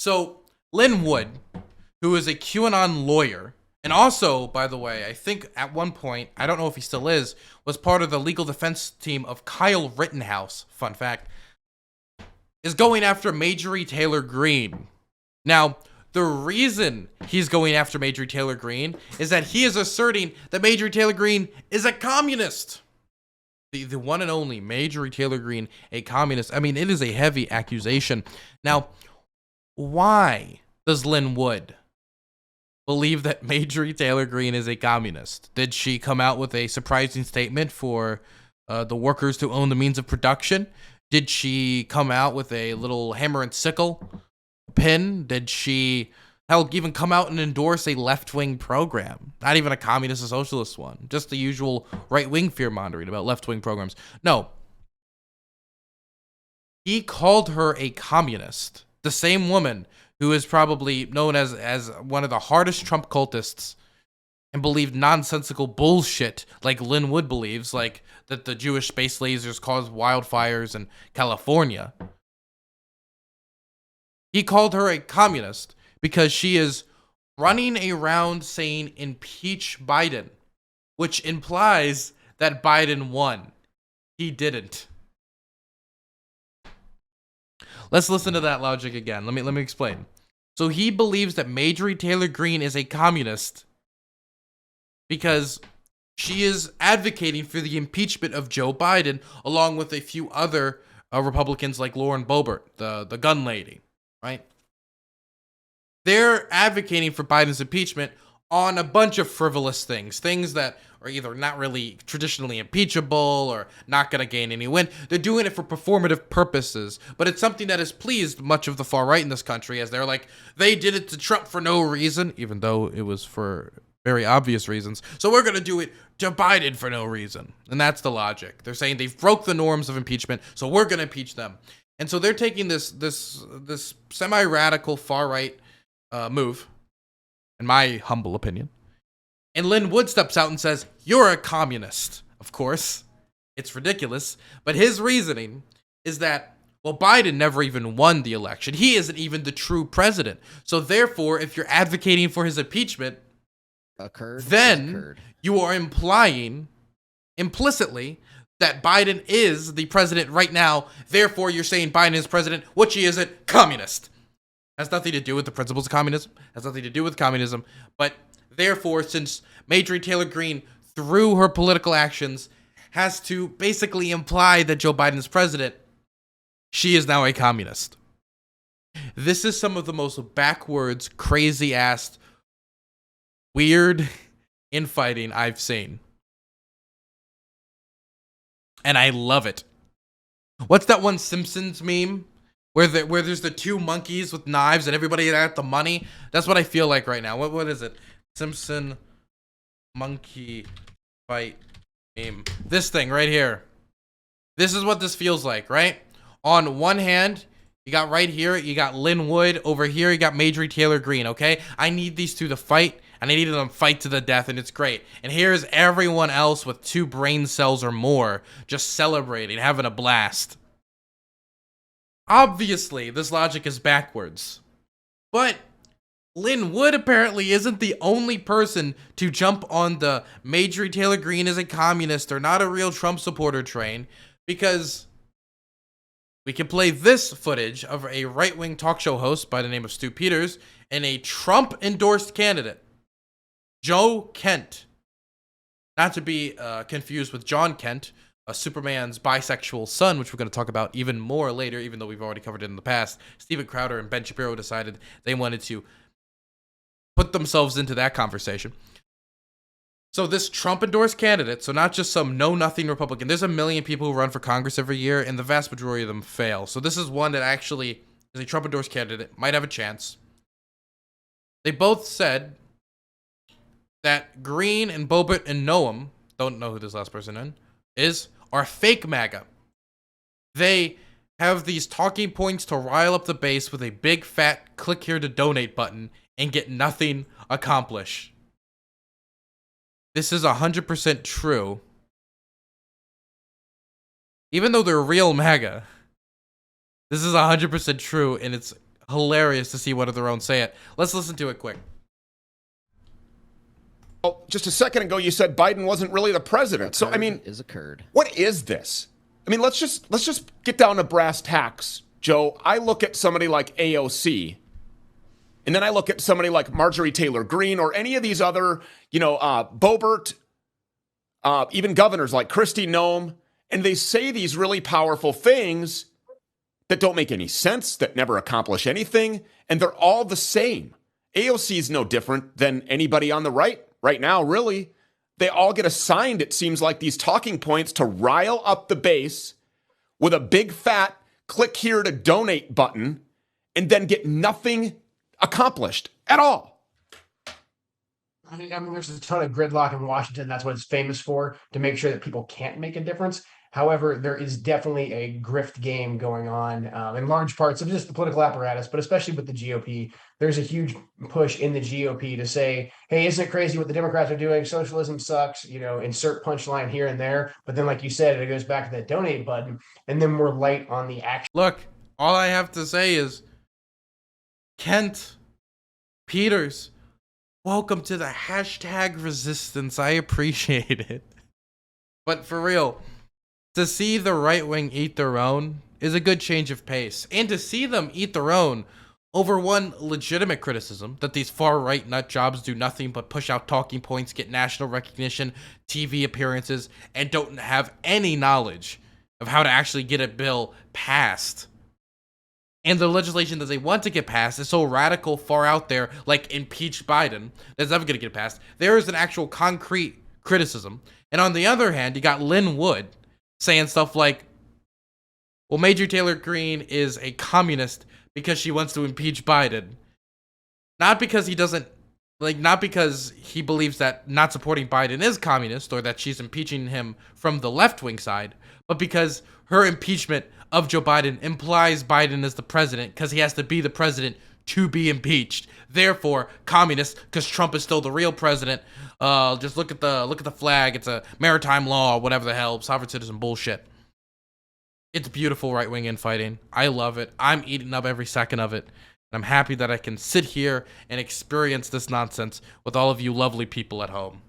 So Lynn Wood, who is a QAnon lawyer, and also, by the way, I think at one point, I don't know if he still is, was part of the legal defense team of Kyle Rittenhouse, fun fact, is going after Marjorie Taylor Greene. Now, the reason he's going after Marjorie Taylor Greene is that he is asserting that Marjorie Taylor Greene is a communist. The one and only Marjorie Taylor Greene, a communist. I mean, it is a heavy accusation. Now, why does Lynn Wood believe that Marjorie Taylor Greene is a communist? Did she come out with a surprising statement for the workers to own the means of production? Did she come out with a little hammer and sickle pin? Did she, hell, even come out and endorse a left-wing program? Not even a communist or socialist one. Just the usual right-wing fear-mongering about left-wing programs. No. He called her a communist. The same woman who is probably known as one of the hardest Trump cultists and believed nonsensical bullshit like Lynn Wood believes, like that the Jewish space lasers cause wildfires in California. He called her a communist because she is running around saying impeach Biden, which implies that Biden won. He didn't. Let's listen to that logic again. Let me explain. So he believes that Marjorie Taylor Greene is a communist because she is advocating for the impeachment of Joe Biden, along with a few other Republicans like Lauren Boebert, the gun lady, right? They're advocating for Biden's impeachment on a bunch of frivolous things that are either not really traditionally impeachable or not going to gain any win. They're doing it for performative purposes, but it's something that has pleased much of the far right in this country, as they're like, they did it to Trump for no reason, even though it was for very obvious reasons. So we're going to do it to Biden for no reason. And that's the logic. They're saying they've broke the norms of impeachment, so we're going to impeach them. And so they're taking this semi-radical far right move, in my humble opinion. And Lynn Wood steps out and says, you're a communist. Of course, it's ridiculous. But his reasoning is that, well, Biden never even won the election. He isn't even the true president. So therefore, if you're advocating for his impeachment, then you are implying implicitly that Biden is the president right now. Therefore, you're saying Biden is president, which he isn't, communist. Has nothing to do with the principles of communism. Has nothing to do with communism. But therefore, since Marjorie Taylor Greene, through her political actions, has to basically imply that Joe Biden is president, she is now a communist. This is some of the most backwards, crazy-ass, weird infighting I've seen. And I love it. What's that one Simpsons meme? Where there's the two monkeys with knives and everybody got the money? That's what I feel like right now. What is it? Simpson monkey fight meme. This thing right here. This is what this feels like, right? On one hand, you got right here, you got Lynn Wood. Over here, you got Marjorie Taylor Greene, okay? I need these two to fight, and I needed them to fight to the death, and it's great. And here's everyone else with 2 brain cells or more just celebrating, having a blast. Obviously, this logic is backwards. But Lynn Wood apparently isn't the only person to jump on the Marjorie Taylor Greene is a communist or not a real Trump supporter train, because we can play this footage of a right-wing talk show host by the name of Stu Peters and a Trump-endorsed candidate, Joe Kent. Not to be confused with John Kent, Superman's bisexual son, which we're going to talk about even more later, even though we've already covered it in the past. Steven Crowder and Ben Shapiro decided they wanted to put themselves into that conversation. So this Trump-endorsed candidate, so not just some know-nothing Republican, there's 1 million people who run for Congress every year, and the vast majority of them fail. So this is one that actually is a Trump-endorsed candidate, might have a chance. They both said that Green and Boebert and Noam, don't know who this last person is, are fake MAGA. They have these talking points to rile up the base with a big fat click here to donate button and get nothing accomplished. This is 100% true. Even though they're real MAGA, this is 100% true, and it's hilarious to see one of their own say it. Let's listen to it quick. Well, just a second ago, you said Biden wasn't really the president. So, I mean, what is this? I mean, let's just get down to brass tacks, Joe. I look at somebody like AOC, and then I look at somebody like Marjorie Taylor Greene or any of these other, Boebert, even governors like Kristi Noem, and they say these really powerful things that don't make any sense, that never accomplish anything, and they're all the same. AOC is no different than anybody on the right now, really. They all get assigned, it seems like, these talking points to rile up the base with a big fat click here to donate button and then get nothing accomplished at all. I mean, there's a ton of gridlock in Washington. That's what it's famous for, to make sure that people can't make a difference. However, there is definitely a grift game going on in large parts of just the political apparatus, but especially with the GOP. There's a huge push in the GOP to say, hey, isn't it crazy what the Democrats are doing? Socialism sucks, insert punchline here and there. But then, like you said, it goes back to that donate button, and then we're light on the action. Look, all I have to say is, Kent Peters, welcome to the hashtag resistance. I appreciate it. But for real, to see the right wing eat their own is a good change of pace. And to see them eat their own over one legitimate criticism, that these far right nut jobs do nothing but push out talking points, get national recognition, TV appearances, and don't have any knowledge of how to actually get a bill passed. And the legislation that they want to get passed is so radical, far out there, like impeach Biden, that's never going to get passed. There is an actual concrete criticism. And on the other hand, you got Lynn Wood saying stuff like, well, Major Taylor Greene is a communist because she wants to impeach Biden. Not because not because he believes that not supporting Biden is communist or that she's impeaching him from the left-wing side, but because her impeachment of Joe Biden implies Biden is the president because he has to be the president to be impeached. Therefore, communist because Trump is still the real president. Just look at the flag. It's a maritime law, whatever the hell, sovereign citizen bullshit. It's beautiful right-wing infighting. I love it. I'm eating up every second of it. And I'm happy that I can sit here and experience this nonsense with all of you lovely people at home.